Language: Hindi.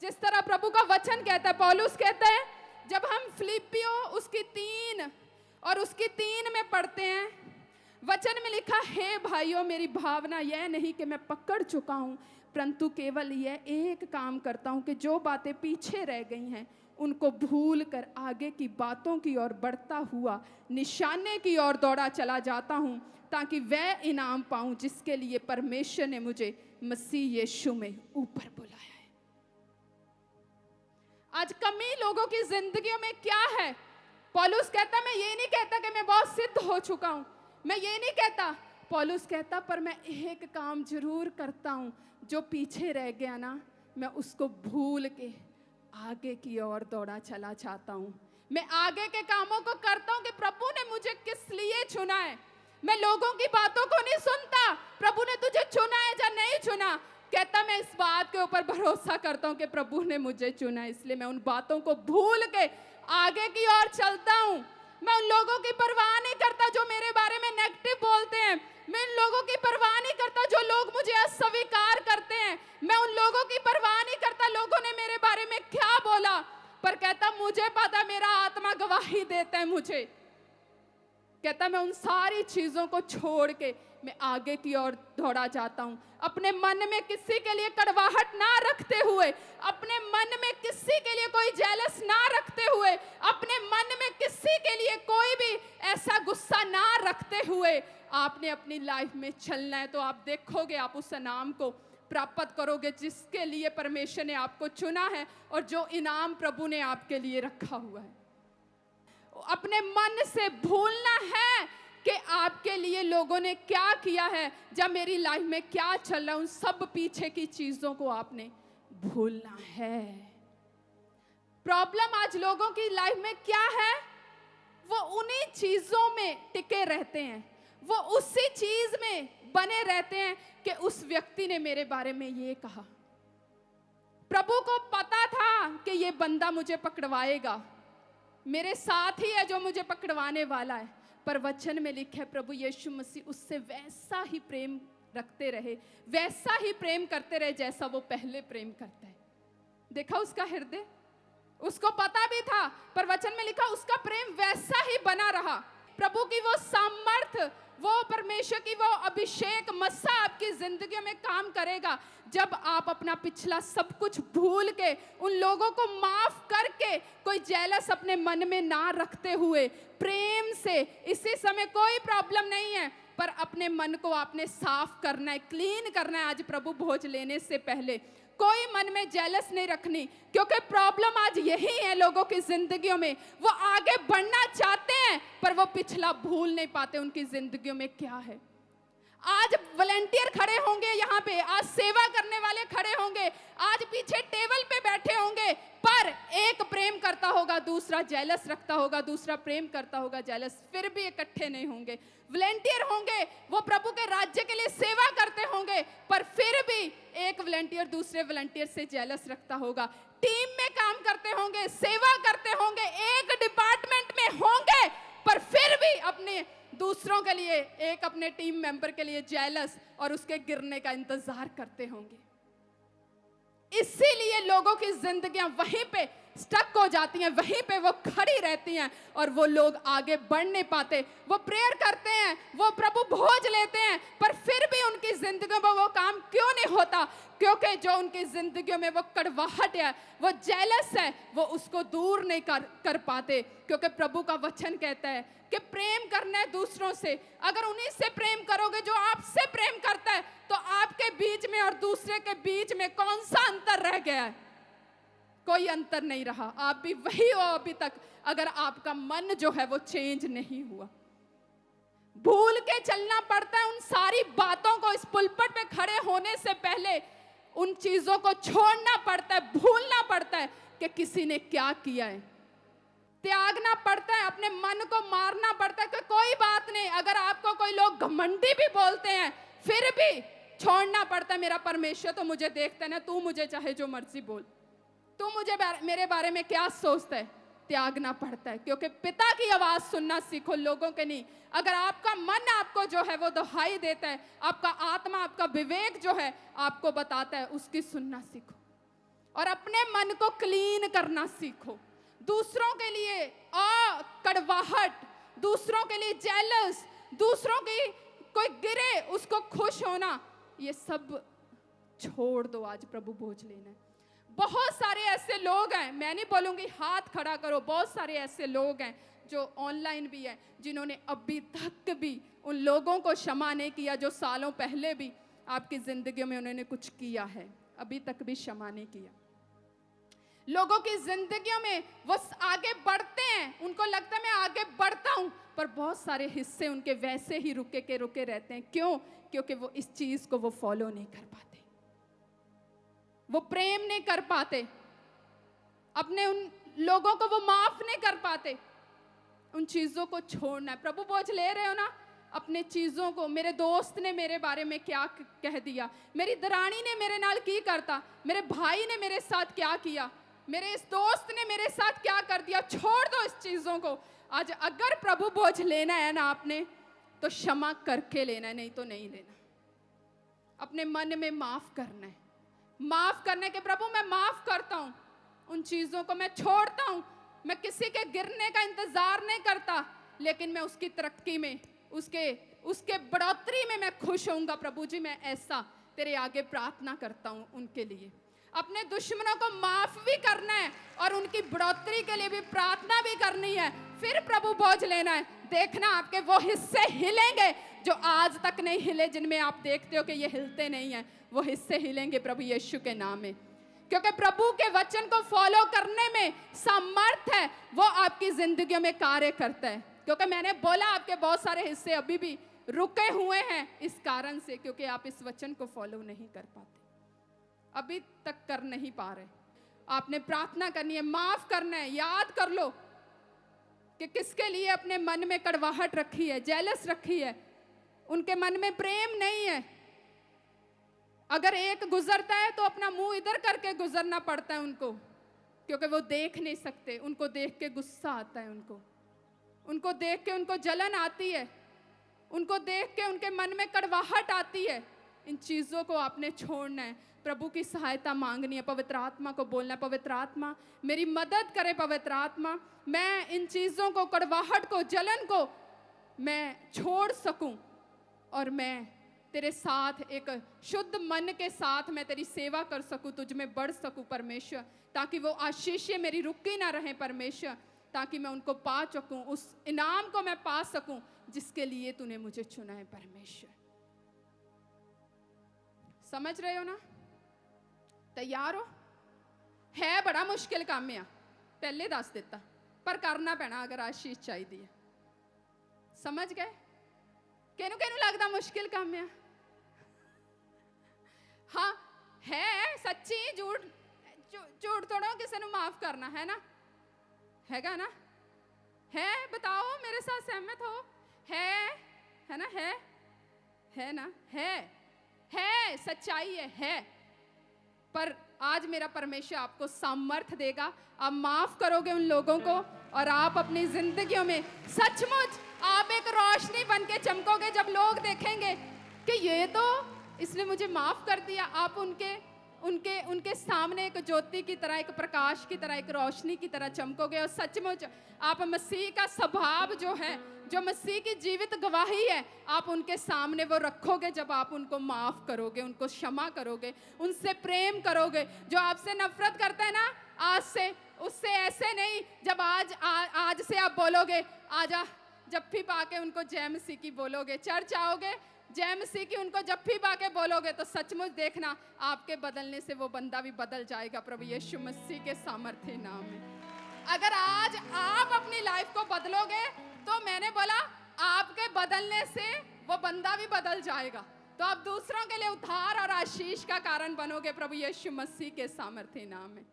जिस तरह प्रभु का वचन कहता है, पौलुस कहता है, जब हम फिलिपियों उसकी 3 और उसकी 3 में पढ़ते हैं, वचन में लिखा, हे भाइयों, मेरी भावना यह नहीं कि मैं पकड़ चुका हूं, परंतु केवल यह एक काम करता हूं कि जो बातें पीछे रह गई हैं उनको भूल कर आगे की बातों की ओर बढ़ता हुआ निशाने की ओर दौड़ा चला जाता हूं, ताकि वह इनाम पाऊं जिसके लिए परमेश्वर ने मुझे मसीह यीशु में ऊपर बुलाया है। आज कमी लोगों की जिंदगियों में क्या है? पौलुस कहता, मैं ये नहीं कहता कि मैं बहुत सिद्ध हो चुका हूं, मैं ये नहीं कहता। पौलुस कहता, पर मैं एक काम जरूर करता हूं, जो पीछे रह गया ना, मैं उसको भूल के आगे की ओर दौड़ा चला जाता हूं। मैं आगे के कामों को करता हूं कि प्रभु ने मुझे किस लिए चुना है। मैं लोगों की बातों को नहीं सुनता, प्रभु ने तुझे चुना है या नहीं चुना। कहता, मैं इस बात के ऊपर भरोसा करता हूं कि प्रभु ने मुझे चुना है, इसलिए मैं उन बातों को भूल के आगे की ओर चलता हूं। मैं उन लोगों की परवाह नहीं करता जो मेरे बारे में नेगेटिव बोलते हैं। मैं उन लोगों की परवाह नहीं करता जो लोग मुझे अस्वीकार करते हैं। मैं उन लोगों की परवाह नहीं करता लोगों ने मेरे बारे में क्या बोला, पर कहता, मुझे पता, मेरा आत्मा गवाही देता है मुझे। कहता, मैं उन सारी चीजों को छोड़ के मैं आगे की ओर दौड़ा जाता हूं, अपने मन में किसी के लिए कड़वाहट ना रखते हुए, अपने मन में किसी के लिए कोई जेलस ना रखते हुए, अपने मन में किसी के लिए कोई भी ऐसा गुस्सा ना रखते हुए आपने अपनी लाइफ में चलना है। तो आप देखोगे, आप उस इनाम को प्राप्त करोगे जिसके लिए परमेश्वर ने आपको चुना है और जो इनाम प्रभु ने आपके लिए रखा हुआ है। अपने मन से भूलना है कि आपके लिए लोगों ने क्या किया है, जब मेरी लाइफ में क्या चल रहा है, उन सब पीछे की चीजों को आपने भूलना है। प्रॉब्लम आज लोगों की लाइफ में क्या है? वो उन्हीं चीजों में टिके रहते हैं, वो उसी चीज में बने रहते हैं कि उस व्यक्ति ने मेरे बारे में ये कहा। प्रभु को पता था कि ये बंदा मुझे पकड़वाएगा, मेरे साथ ही है जो मुझे पकड़वाने वाला है, पर वचन में लिखा है प्रभु यीशु मसीह उससे वैसा ही प्रेम रखते रहे, वैसा ही प्रेम करते रहे जैसा वो पहले प्रेम करता है। देखा उसका हृदय, उसको पता भी था, पर वचन में लिखा उसका प्रेम वैसा ही बना रहा। प्रभु की वो सामर्थ, वो परमेश्वर की वो अभिषेक मस्सा आपकी जिंदगी में काम करेगा जब आप अपना पिछला सब कुछ भूल के, उन लोगों को माफ करके, कोई जेलस अपने मन में ना रखते हुए प्रेम से, इसी समय कोई प्रॉब्लम नहीं है, पर अपने मन को आपने साफ करना है, क्लीन करना है। आज प्रभु भोज लेने से पहले कोई मन में जेलस नहीं रखनी, क्योंकि प्रॉब्लम आज यही है लोगों की जिंदगियों में। वो आगे बढ़ना चाहते हैं पर वो पिछला भूल नहीं पाते उनकी जिंदगियों में क्या है। आज वॉलंटियर खड़े होंगे यहाँ पे, आज सेवा करने वाले खड़े होंगे, आज पीछे टेबल पे बैठे होंगे, पर एक प्रेम करता होगा, दूसरा जेलस रखता होगा, दूसरा प्रेम करता होगा, जेलस, फिर भी इकट्ठे नहीं होंगे। वॉलंटियर होंगे, वो प्रभु के राज्य के लिए सेवा करते होंगे, पर फिर भी एक वॉलंटियर दूसरे वॉलंटियर से जेलस रखता होगा। टीम में काम करते होंगे, सेवा करते होंगे, एक डिपार्टमेंट में होंगे, पर फिर भी अपने दूसरों के लिए, एक अपने टीम मेंबर के लिए जेलस और उसके गिरने का इंतजार करते होंगे। इसीलिए लोगों की जिंदगियां वहीं पे स्टक हो जाती हैं, वहीं पे वो खड़ी रहती हैं और वो लोग आगे बढ़ नहीं पाते। वो प्रेयर करते हैं, वो प्रभु भोज लेते हैं, पर फिर भी उनकी जिंदगियों में वो काम क्यों नहीं होता? क्योंकि जो उनकी जिंदगियों में वो कड़वाहट है, वो जेलस है, वो उसको दूर नहीं कर पाते। क्योंकि प्रभु का वचन कहता है कि प्रेम करना है दूसरों से। अगर उन्हीं से प्रेम करोगे जो आपसे प्रेम करता है, तो आपके बीच में और दूसरे के बीच में कौन सा अंतर रह गया है? कोई अंतर नहीं रहा, आप भी वही हो अभी तक, अगर आपका मन जो है वो चेंज नहीं हुआ। भूल के चलना पड़ता है उन सारी बातों को। इस पुलपट पे खड़े होने से पहले उन चीजों को छोड़ना पड़ता है, भूलना पड़ता है कि किसी ने क्या किया है, त्यागना पड़ता है, अपने मन को मारना पड़ता है कि कोई बात नहीं, अगर आपको कोई लोग घमंडी भी बोलते हैं फिर भी छोड़ना पड़ता है। मेरा परमेश्वर तो मुझे देखता है ना, तू मुझे चाहे जो मर्जी बोल, तू मुझे मेरे बारे में क्या सोचता है, त्यागना पड़ता है। क्योंकि पिता की आवाज सुनना सीखो, लोगों के नहीं। अगर आपका मन आपको जो है वो दुहाई देता है, आपका आत्मा, आपका विवेक जो है आपको बताता है, उसकी सुनना सीखो। और अपने मन को क्लीन करना सीखो। दूसरों के लिए कड़वाहट, दूसरों के लिए जेलस, दूसरों की कोई गिरे उसको खुश होना, ये सब छोड़ दो। आज प्रभु भोज लेना है। बहुत सारे ऐसे लोग हैं, मैं नहीं बोलूंगी हाथ खड़ा करो, बहुत सारे ऐसे लोग हैं जो ऑनलाइन भी है, जिन्होंने अभी तक भी उन लोगों को क्षमा नहीं किया जो सालों पहले भी आपकी जिंदगी में उन्होंने कुछ किया है, अभी तक भी क्षमा नहीं किया। लोगों की जिंदगियों में वो आगे बढ़ते हैं, उनको लगता है मैं आगे बढ़ता हूं, पर बहुत सारे हिस्से उनके वैसे ही रुके रहते हैं। क्यों? क्योंकि वो इस चीज को वो फॉलो नहीं कर पाते, वो प्रेम नहीं कर पाते, अपने उन लोगों को वो माफ नहीं कर पाते। उन चीजों को छोड़ना है। प्रभु बोझ ले रहे हो ना अपने चीजों को। मेरे दोस्त ने मेरे बारे में क्या कह दिया, मेरी दरानी ने मेरे नाल की करता, मेरे भाई ने मेरे साथ क्या किया, मेरे इस दोस्त ने मेरे साथ क्या कर दिया, छोड़ दो इस चीजों को। आज अगर प्रभु बोझ लेना है ना आपने, तो क्षमा करके लेना है, नहीं तो नहीं लेना। अपने मन में माफ करना है, माफ करने के प्रभु मैं माफ करता हूं, उन चीजों को मैं छोड़ता हूं। मैं किसी के गिरने का इंतजार नहीं करता, लेकिन मैं उसकी तरक्की में, उसके बढ़ोतरी में मैं खुश होऊंगा। प्रभु जी मैं ऐसा तेरे आगे प्रार्थना करता हूं उनके लिए। अपने दुश्मनों को माफ भी करना है और उनकी बढ़ोतरी के लिए भी प्रार्थना भी करनी है। फिर प्रभु बोझ लेना है। देखना आपके वो हिस्से हिलेंगे जो आज तक नहीं हिले, जिनमें आप देखते हो कि ये हिलते नहीं है, वो हिस्से हिलेंगे प्रभु यीशु के नाम में। क्योंकि प्रभु के वचन को फॉलो करने में सामर्थ है, वो आपकी जिंदगी में कार्य करता है। क्योंकि मैंने बोला आपके बहुत सारे हिस्से अभी भी रुके हुए हैं इस कारण से, क्योंकि आप इस वचन को फॉलो नहीं कर पाते, अभी तक कर नहीं पा रहे। आपने प्रार्थना करनी है, माफ करना है। याद कर लो कि किसके लिए अपने मन में कड़वाहट रखी है, जेलस रखी है, उनके मन में प्रेम नहीं है। अगर एक गुजरता है तो अपना मुंह इधर करके गुजरना पड़ता है उनको, क्योंकि वो देख नहीं सकते। उनको देख के गुस्सा आता है, उनको देख के उनको जलन आती है, उनको देख के उनके मन में कड़वाहट आती है। इन चीज़ों को आपने छोड़ना है, प्रभु की सहायता मांगनी है, पवित्र आत्मा को बोलना है, पवित्र आत्मा मेरी मदद करे, पवित्र आत्मा मैं इन चीज़ों को, कड़वाहट को, जलन को मैं छोड़ सकूं और मैं तेरे साथ एक शुद्ध मन के साथ मैं तेरी सेवा कर सकूं, तुझ में बढ़ सकूं परमेश्वर, ताकि वो आशीषें मेरी रुकी ना रहें परमेश्वर, ताकि मैं उनको पा सकूं, उस इनाम को मैं पा सकूं जिसके लिए तूने मुझे चुना है परमेश्वर। समझ रहे हो ना? तैयार हो? है बड़ा मुश्किल काम है, पहले दस देता, पर करना पैना अगर आशीष चाहिए। समझ गए? केनू केनू लगता मुश्किल काम है? हाँ है, सच्ची झूठ थोड़ा किसी ने माफ करना है ना, हैगा ना? है, बताओ मेरे साथ सहमत हो? है ना? है ना? है सच्चाई है। पर आज मेरा परमेश्वर आपको सामर्थ देगा, आप माफ करोगे उन लोगों को और आप अपनी जिंदगियों में सचमुच आप एक रोशनी बन के चमकोगे। जब लोग देखेंगे कि ये तो इसने मुझे माफ कर दिया, आप उनके सामने एक ज्योति की तरह, एक प्रकाश की तरह, एक रोशनी की तरह चमकोगे। और सचमुच आप मसीह का स्वभाव जो है, जो मसीह की जीवित गवाही है, आप उनके सामने वो रखोगे जब आप उनको माफ करोगे, उनको क्षमा करोगे, उनसे प्रेम करोगे। जो आपसे नफरत करता है ना आज से, उससे ऐसे नहीं, जब आज से आप बोलोगे आजा जप्फी पाके उनको जय मसीह की बोलोगे, चर्च आओगे जय मसीह की उनको जप्फी पाके बोलोगे, तो सचमुच देखना आपके बदलने से वो बंदा भी बदल जाएगा प्रभु यीशु मसीह के सामर्थ्य नाम में। अगर आज आप अपनी लाइफ को बदलोगे तो मैंने बोला आपके बदलने से वो बंदा भी बदल जाएगा, तो आप दूसरों के लिए उद्धार और आशीष का कारण बनोगे प्रभु यीशु मसीह के सामर्थ्य नाम में।